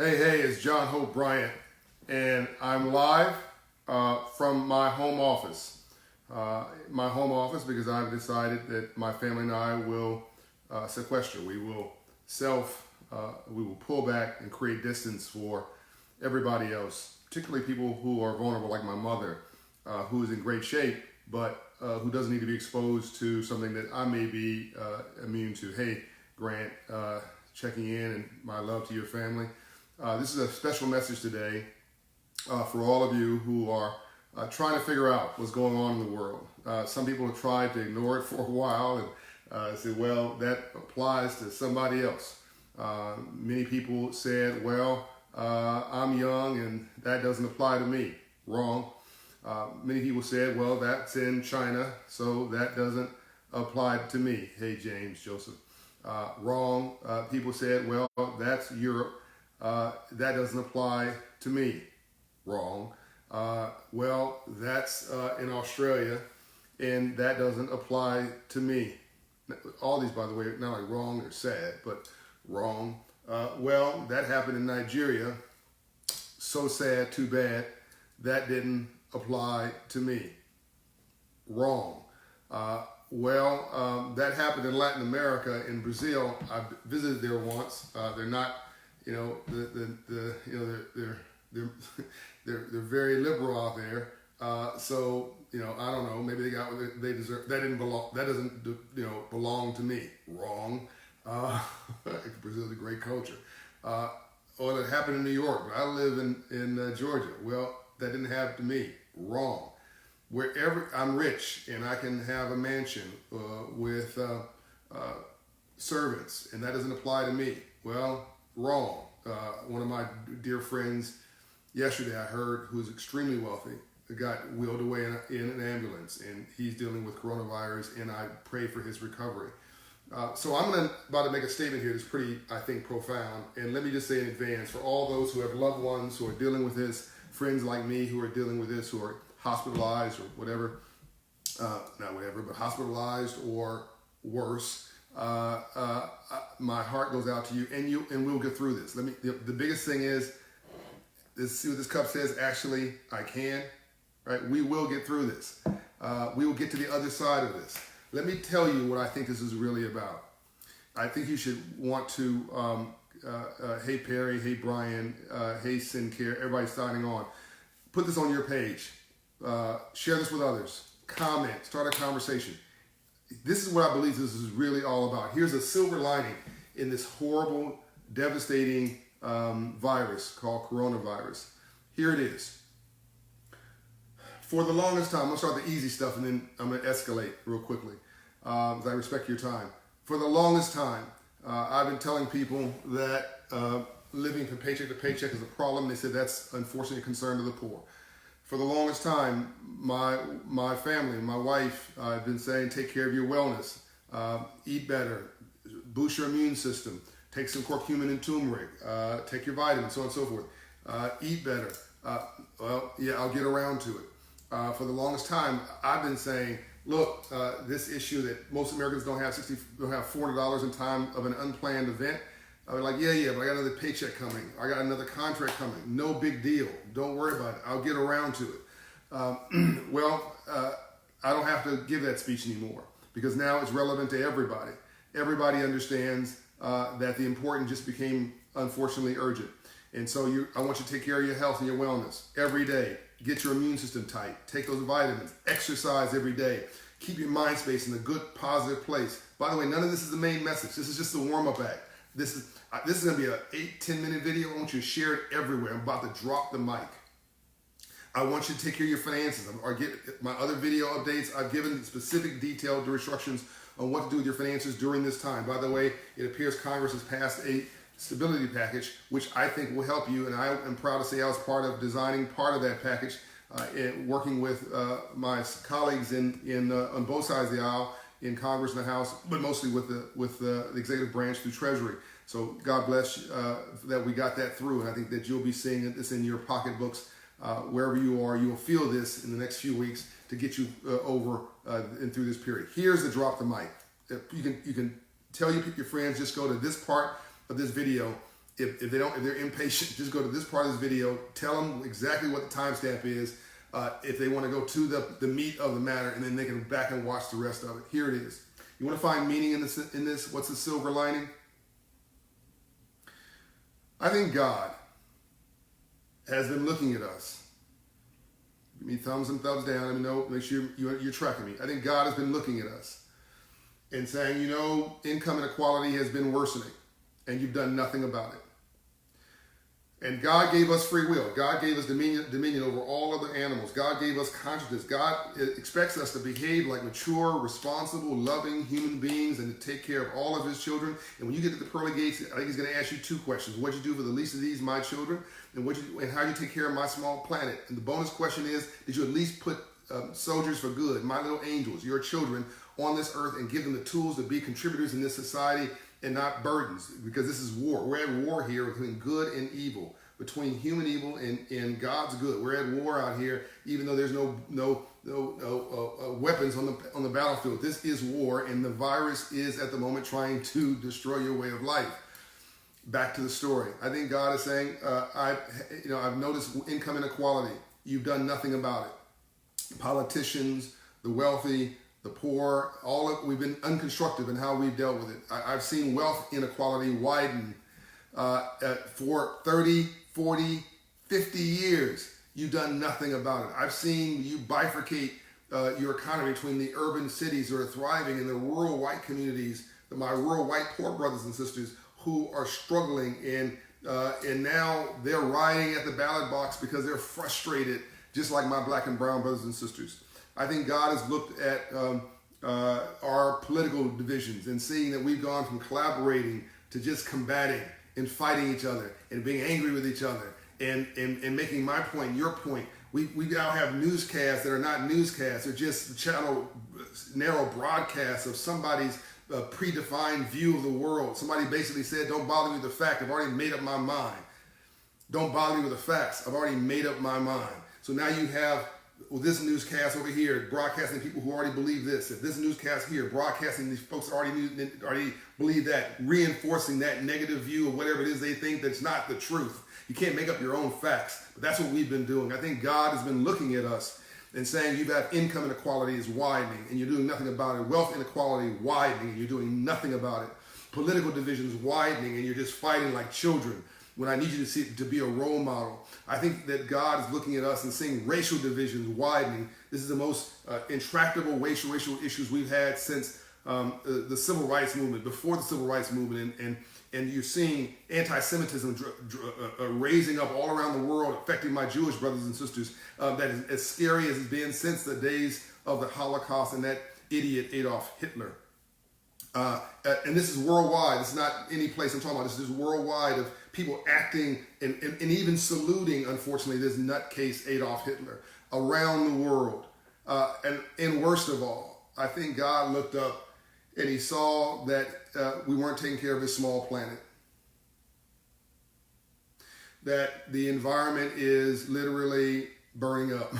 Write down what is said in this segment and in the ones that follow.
Hey, it's John Hope Bryant, and I'm live from my home office. Because I've decided that my family and I will sequester. We will we will pull back and create distance for everybody else, particularly people who are vulnerable, like my mother, who is in great shape, but who doesn't need to be exposed to something that I may be immune to. Hey, Grant, checking in, and my love to your family. This is a special message today for all of you who are trying to figure out what's going on in the world. Some people have tried to ignore it for a while and say, well, that applies to somebody else. Many people said, well, I'm young and that doesn't apply to me. Wrong. Many people said, well, that's in China, so that doesn't apply to me. Hey, James, Joseph. Wrong. People said, well, that's Europe. That doesn't apply to me. Wrong. Well, that's in Australia, and that doesn't apply to me. All these, by the way, not like wrong or sad, but wrong. Well, that happened in Nigeria. So sad, too bad. That didn't apply to me. Wrong. That happened in Latin America, in Brazil. I visited there once. They're not, they're very liberal out there. So I don't know. Maybe they got what they deserve. That didn't belong. That doesn't belong to me. Wrong. Brazil is a great culture. Or it happened in New York, but I live in Georgia. Well, that didn't happen to me. Wrong. Wherever I'm rich and I can have a mansion with servants, and that doesn't apply to me. Well, wrong. One of my dear friends yesterday, I heard, who's extremely wealthy, got wheeled away in an ambulance, and he's dealing with coronavirus, and I pray for his recovery. So I'm about to make a statement here that's pretty, I think, profound. And let me just say in advance, for all those who have loved ones who are dealing with this, friends like me who are dealing with this, who are hospitalized or whatever, not whatever, but hospitalized or worse, my heart goes out to you, and we'll get through this. The biggest thing is, see what this cup says, actually, I can, right? We will get through this. We will get to the other side of this. Let me tell you what I think this is really about. I think you should want to, hey Perry, hey Brian, hey Sinclair, everybody signing on. Put this on your page. Share this with others. Comment. Start a conversation. This is what I believe this is really all about. Here's a silver lining in this horrible, devastating virus called coronavirus. Here it is. For the longest time, I'm going to start the easy stuff and then I'm going to escalate real quickly because I respect your time. For the longest time, I've been telling people that living from paycheck to paycheck is a problem. They said that's unfortunately a concern to the poor. For the longest time, my family, my wife, I've been saying, take care of your wellness, eat better, boost your immune system, take some curcumin and turmeric, take your vitamins, so on and so forth, eat better. I'll get around to it. For the longest time, I've been saying, look, this issue that most Americans don't have $400 in time of an unplanned event. I was like, yeah, but I got another paycheck coming. I got another contract coming. No big deal. Don't worry about it. I'll get around to it. I don't have to give that speech anymore because now it's relevant to everybody. Everybody understands that the important just became, unfortunately, urgent. And so I want you to take care of your health and your wellness every day. Get your immune system tight. Take those vitamins. Exercise every day. Keep your mind space in a good, positive place. By the way, none of this is the main message. This is just the warm-up act. This is going to be an 8-10 minute video. I want you to share it everywhere. I'm about to drop the mic. I want you to take care of your finances. Or get my other video updates. I've given specific detailed instructions on what to do with your finances during this time. By the way, it appears Congress has passed a stability package, which I think will help you. And I am proud to say I was part of designing part of that package, working with my colleagues on both sides of the aisle in Congress and the House, but mostly with the executive branch through Treasury. So God bless that we got that through, and I think that you'll be seeing this in your pocketbooks wherever you are. You will feel this in the next few weeks to get you over and through this period. Here's the drop the mic. You can tell your friends, just go to this part of this video if they're impatient, just go to this part of this video. Tell them exactly what the timestamp is. If they want to go to the meat of the matter, and then they can back and watch the rest of it. Here it is. You want to find meaning in this? What's the silver lining? I think God has been looking at us. Give me thumbs and thumbs down. Let me know. Make sure you're tracking me. I think God has been looking at us and saying, income inequality has been worsening, and you've done nothing about it. And God gave us free will. God gave us dominion over all other animals. God gave us consciousness. God expects us to behave like mature, responsible, loving human beings and to take care of all of his children. And when you get to the pearly gates, I think he's going to ask you two questions. What'd you do for the least of these, my children? And how you take care of my small planet? And the bonus question is, did you at least put soldiers for good, my little angels, your children, on this earth and give them the tools to be contributors in this society and not burdens? Because this is war. We're at war here between good and evil, between human evil and God's good. We're at war out here, even though there's no weapons on the battlefield. This is war, and the virus is at the moment trying to destroy your way of life. Back to the story. I think God is saying, I've noticed income inequality. You've done nothing about it. Politicians, the wealthy, the poor, we've been unconstructive in how we've dealt with it. I've seen wealth inequality widen for 30, 40, 50 years. You've done nothing about it. I've seen you bifurcate your economy between the urban cities that are thriving and the rural white communities, my rural white poor brothers and sisters who are struggling, and now they're rioting at the ballot box because they're frustrated, just like my black and brown brothers and sisters. I think God has looked at our political divisions and seeing that we've gone from collaborating to just combating and fighting each other and being angry with each other and making my point your point. We now have newscasts that are not newscasts. They're just narrow broadcasts of somebody's predefined view of the world. Somebody basically said, don't bother me with the fact. I've already made up my mind. Don't bother me with the facts. I've already made up my mind. So now you have this newscast over here broadcasting people who already believe this. If this newscast here broadcasting these folks already believe that, reinforcing that negative view of whatever it is they think that's not the truth. You can't make up your own facts. But that's what we've been doing. I think God has been looking at us and saying you've got income inequality is widening and you're doing nothing about it. Wealth inequality widening and you're doing nothing about it. Political divisions widening and you're just fighting like children when I need you to be a role model. I think that God is looking at us and seeing racial divisions widening. This is the most intractable racial issues we've had since the civil rights movement, before the civil rights movement, and you're seeing anti-Semitism raising up all around the world, affecting my Jewish brothers and sisters. That is as scary as it's been since the days of the Holocaust and that idiot Adolf Hitler. And this is worldwide. This is not any place I'm talking about. This is worldwide of people acting and even saluting, unfortunately, this nutcase Adolf Hitler around the world. And worst of all, I think God looked up and he saw that we weren't taking care of his small planet. That the environment is literally burning up.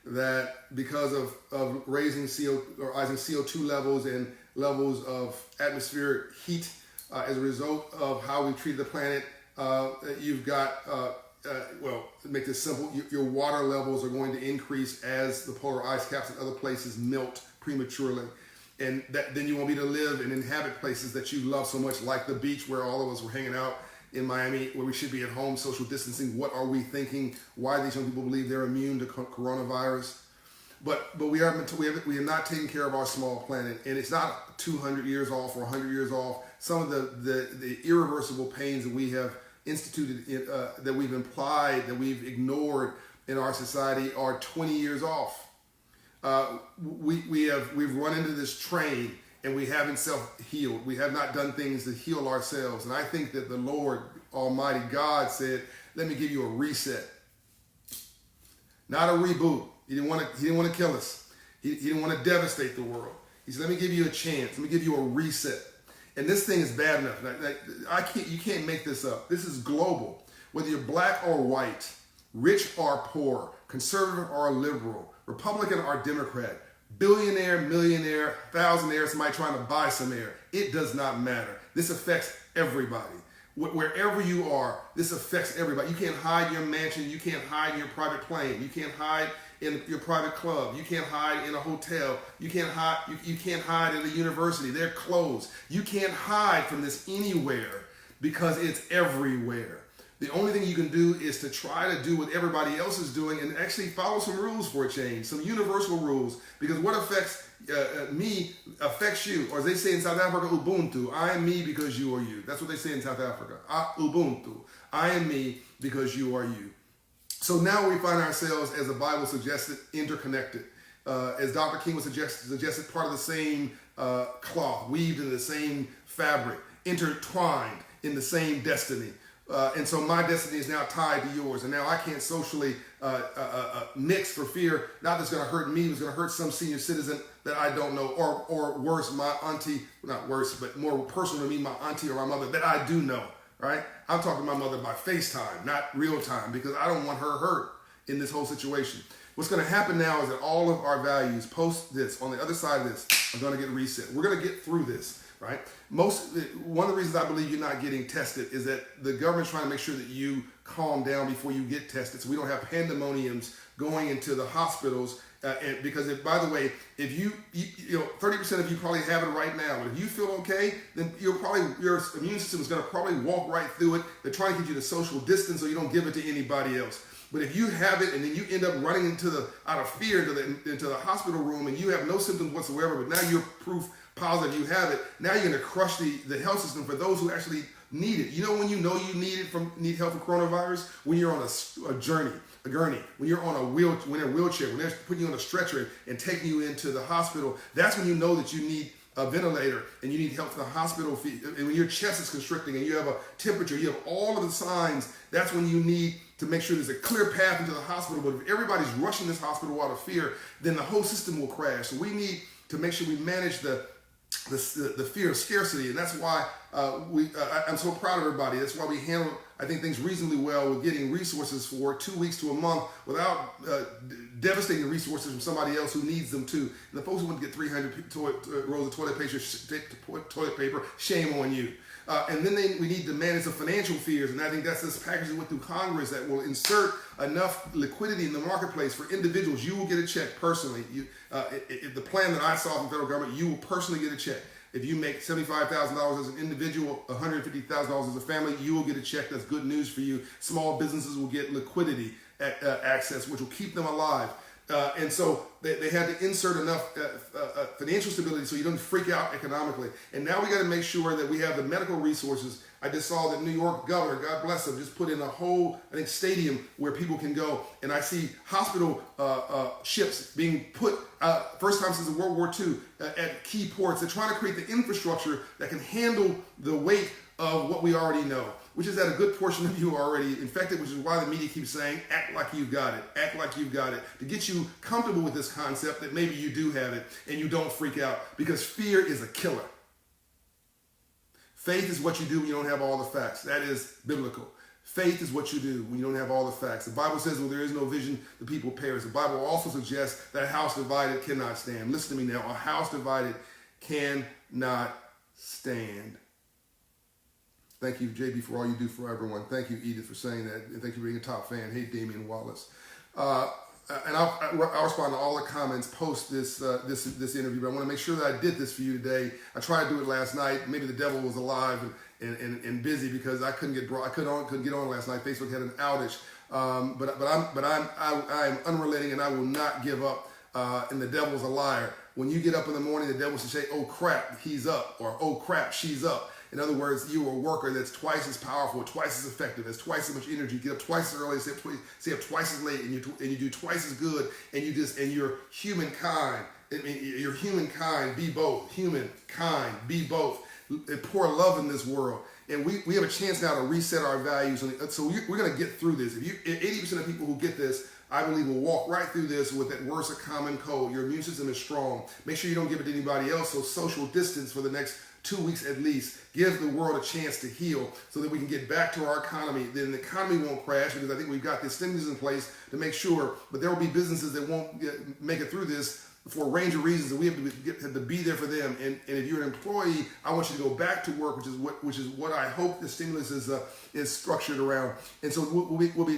That because of raising CO2 levels and levels of atmospheric heat as a result of how we treat the planet, you've got, to make this simple, your water levels are going to increase as the polar ice caps in other places melt prematurely. And then you won't be able to live and inhabit places that you love so much, like the beach where all of us were hanging out in Miami, where we should be at home, social distancing. What are we thinking? Why these young people believe they're immune to coronavirus? But we are not taking care of our small planet, and it's not 200 years off or 100 years off. Some of the irreversible pains that we have instituted, that we've implied, that we've ignored in our society are 20 years off. We've run into this train and we haven't self-healed. We have not done things to heal ourselves. And I think that the Lord Almighty God said, let me give you a reset. Not a reboot. He didn't want to kill us. He didn't want to devastate the world. He said, let me give you a chance. Let me give you a reset. And this thing is bad enough. You can't make this up. This is global. Whether you're black or white, rich or poor, conservative or liberal, Republican or Democrat, billionaire, millionaire, thousandaire, somebody trying to buy some air. It does not matter. This affects everybody. Wherever you are, this affects everybody. You can't hide in your mansion. You can't hide in your private plane. You can't hide in your private club. You can't hide in a hotel. You can't hide. You can't hide in the university. They're closed. You can't hide from this anywhere because it's everywhere. The only thing you can do is to try to do what everybody else is doing and actually follow some rules for a change, some universal rules, because what affects me affects you. Or as they say in South Africa, Ubuntu. I am me because you are you. That's what they say in South Africa. Ubuntu. I am me because you are you. So now we find ourselves, as the Bible suggested, interconnected. As Dr. King was suggested, part of the same cloth, weaved in the same fabric, intertwined in the same destiny. And so my destiny is now tied to yours. And now I can't socially mix for fear, not that's going to hurt me, it's going to hurt some senior citizen that I don't know. Or worse, my auntie, not worse, but more personal to me, my auntie or my mother that I do know, right? I'm talking to my mother by FaceTime, not real time, because I don't want her hurt in this whole situation. What's going to happen now is that all of our values post this, on the other side of this, are going to get reset. We're going to get through this. Right? One of the reasons I believe you're not getting tested is that the government's trying to make sure that you calm down before you get tested, so we don't have pandemoniums going into the hospitals. Because by the way, if you 30% of you probably have it right now, but if you feel okay, then your immune system is going to probably walk right through it. They're trying to get you to social distance so you don't give it to anybody else. But if you have it and then you end up running out of fear into the hospital room and you have no symptoms whatsoever, but now you're proof positive you have it, now you're going to crush the health system for those who actually need it. You know when you need help from coronavirus? When you're on a gurney, when you're on a wheelchair, when they're putting you on a stretcher and taking you into the hospital, that's when you know that you need a ventilator and you need help from the hospital fee. And when your chest is constricting and you have a temperature, you have all of the signs, that's when you need to make sure there's a clear path into the hospital. But if everybody's rushing this hospital out of fear, then the whole system will crash. So we need to make sure we manage the fear of scarcity, and that's why I'm so proud of everybody. That's why we handle, I think, things reasonably well with getting resources for 2 weeks to a month without devastating resources from somebody else who needs them too. And the folks who want to get 300 rolls of toilet paper, shame on you. And then we need to manage the financial fears, and I think that's this package that went through Congress that will insert enough liquidity in the marketplace for individuals. You will get a check personally. The plan that I saw from the federal government, you will personally get a check. If you make $75,000 as an individual, $150,000 as a family, you will get a check. That's good news for you. Small businesses will get liquidity access, which will keep them alive. And so they had to insert enough financial stability so you don't freak out economically. And now we got to make sure that we have the medical resources. I just saw that New York governor, God bless him, just put in a whole, stadium where people can go. And I see hospital ships being put, first time since World War II, at key ports. They're trying to create the infrastructure that can handle the weight of what we already know, which is that a good portion of you are already infected, which is why the media keeps saying, act like you've got it, act like you've got it, to get you comfortable with this concept that maybe you do have it and you don't freak out, because fear is a killer. Faith is what you do when you don't have all the facts. That is biblical. Faith is what you do when you don't have all the facts. The Bible says, when there is no vision, the people perish. The Bible also suggests that a house divided cannot stand. Listen to me now. A house divided cannot stand. Thank you, JB, for all you do for everyone. Thank you, Edith, for saying that. And thank you for being a top fan. Hey, Damian Wallace. And I'll respond to all the comments post this interview, but I want to make sure that I did this for you today. I tried to do it last night. Maybe the devil was alive and busy because I couldn't get on last night. Facebook had an outage. But I'm unrelenting, and I will not give up. And the devil's a liar. When you get up in the morning, the devil should say, "Oh crap, he's up," or "Oh crap, she's up." In other words, you are a worker that's twice as powerful, twice as effective, has twice as much energy. You get up twice as early, stay up twice as late, and you do twice as good. And you're humankind. You're humankind. Be both. Humankind. Be both. Pour love in this world. And we have a chance now to reset our values. So we're going to get through this. If 80% of people who get this, I believe, will walk right through this with at worst a common cold. Your immune system is strong. Make sure you don't give it to anybody else. So social distance for the next 2 weeks at least. Give the world a chance to heal so that we can get back to our economy. Then the economy won't crash, because I think we've got the stimulus in place to make sure. But there will be businesses that won't make it through this for a range of reasons, and we have to be there for them. And if you're an employee, I want you to go back to work, which is what I hope the stimulus is structured around. And so we'll have a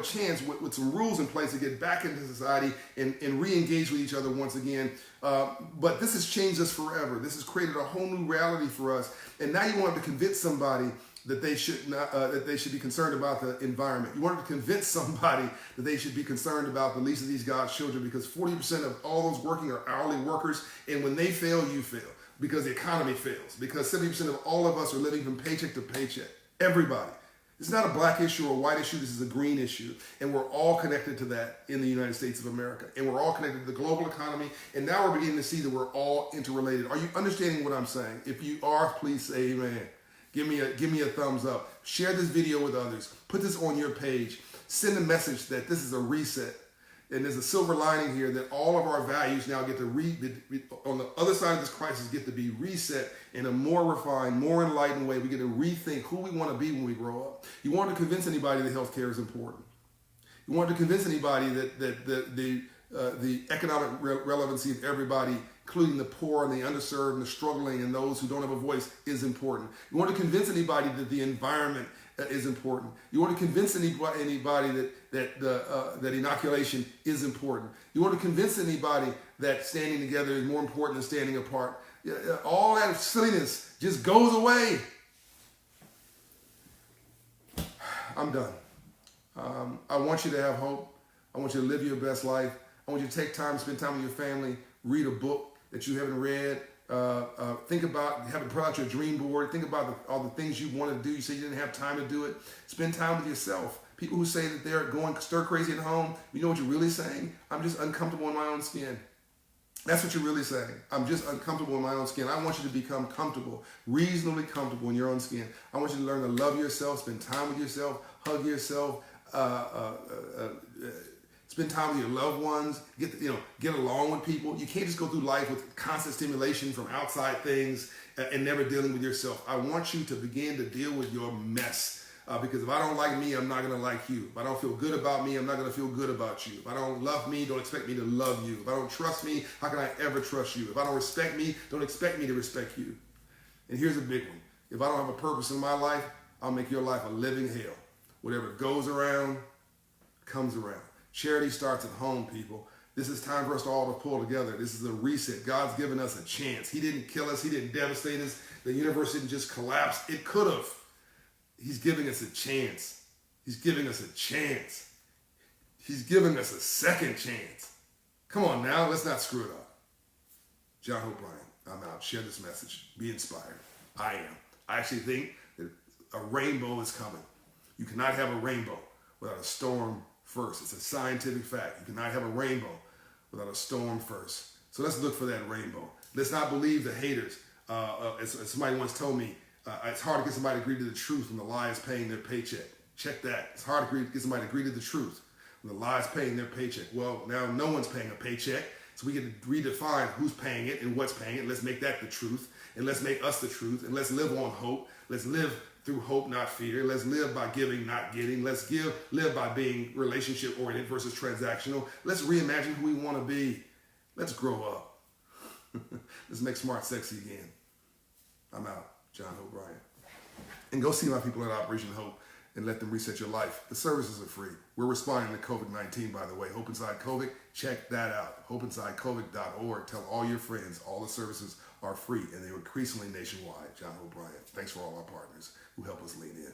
chance with some rules in place to get back into society and re-engage with each other once again. But this has changed us forever. This has created a whole new reality for us. And now you want to convince somebody that they should not, that they should be concerned about the environment. You want to convince somebody that they should be concerned about the least of these God's children, because 40% of all those working are hourly workers, and when they fail, you fail, because the economy fails, because 70% of all of us are living from paycheck to paycheck. Everybody. It's not a black issue or a white issue. This is a green issue, and we're all connected to that in the United States of America, and we're all connected to the global economy, and now we're beginning to see that we're all interrelated. Are you understanding what I'm saying? If you are, please say amen. Give me a thumbs up. Share this video with others. Put this on your page. Send a message that this is a reset. And there's a silver lining here that all of our values now get to on the other side of this crisis, get to be reset in a more refined, more enlightened way. We get to rethink who we want to be when we grow up. You want to convince anybody that healthcare is important. You want to convince anybody that the economic relevancy of everybody, including the poor and the underserved and the struggling and those who don't have a voice, is important. You want to convince anybody that the environment is important. You want to convince anybody that inoculation is important. You want to convince anybody that standing together is more important than standing apart. All that silliness just goes away. I'm done. I want you to have hope. I want you to live your best life. I want you to take time to spend time with your family, read a book that you haven't read. Think about having put out your dream board. Think about all the things you want to do. You say you didn't have time to do it. Spend time with yourself. People who say that they're going stir crazy at home, you know what you're really saying? I'm just uncomfortable in my own skin. That's what you're really saying. I'm just uncomfortable in my own skin. I want you to become comfortable, reasonably comfortable in your own skin. I want you to learn to love yourself, spend time with yourself, hug yourself, spend time with your loved ones, get along with people. You can't just go through life with constant stimulation from outside things and never dealing with yourself. I want you to begin to deal with your mess. Because if I don't like me, I'm not going to like you. If I don't feel good about me, I'm not going to feel good about you. If I don't love me, don't expect me to love you. If I don't trust me, how can I ever trust you? If I don't respect me, don't expect me to respect you. And here's a big one. If I don't have a purpose in my life, I'll make your life a living hell. Whatever goes around, comes around. Charity starts at home, people. This is time for us all to pull together. This is a reset. God's given us a chance. He didn't kill us. He didn't devastate us. The universe didn't just collapse. It could have. He's giving us a chance. He's giving us a chance. He's giving us a second chance. Come on now, let's not screw it up. John O'Brien, I'm out. Share this message. Be inspired. I am. I actually think that a rainbow is coming. You cannot have a rainbow without a storm first. It's a scientific fact. You cannot have a rainbow without a storm first. So let's look for that rainbow. Let's not believe the haters. As somebody once told me, it's hard to get somebody to agree to the truth when the lie is paying their paycheck. Check that. It's hard to get somebody to agree to the truth when the lie is paying their paycheck. Well, now no one's paying a paycheck, so we get to redefine who's paying it and what's paying it. Let's make that the truth, and let's make us the truth, and let's live on hope. Let's live through hope, not fear. Let's live by giving, not getting. Let's live by being relationship-oriented versus transactional. Let's reimagine who we want to be. Let's grow up. Let's make smart sexy again. I'm out. John O'Brien. And go see my people at Operation Hope and let them reset your life. The services are free. We're responding to COVID-19, by the way. Hope Inside COVID, check that out. HopeInsideCovid.org. Tell all your friends all the services are free, and they're increasingly nationwide. John O'Brien. Thanks for all our partners who help us lean in.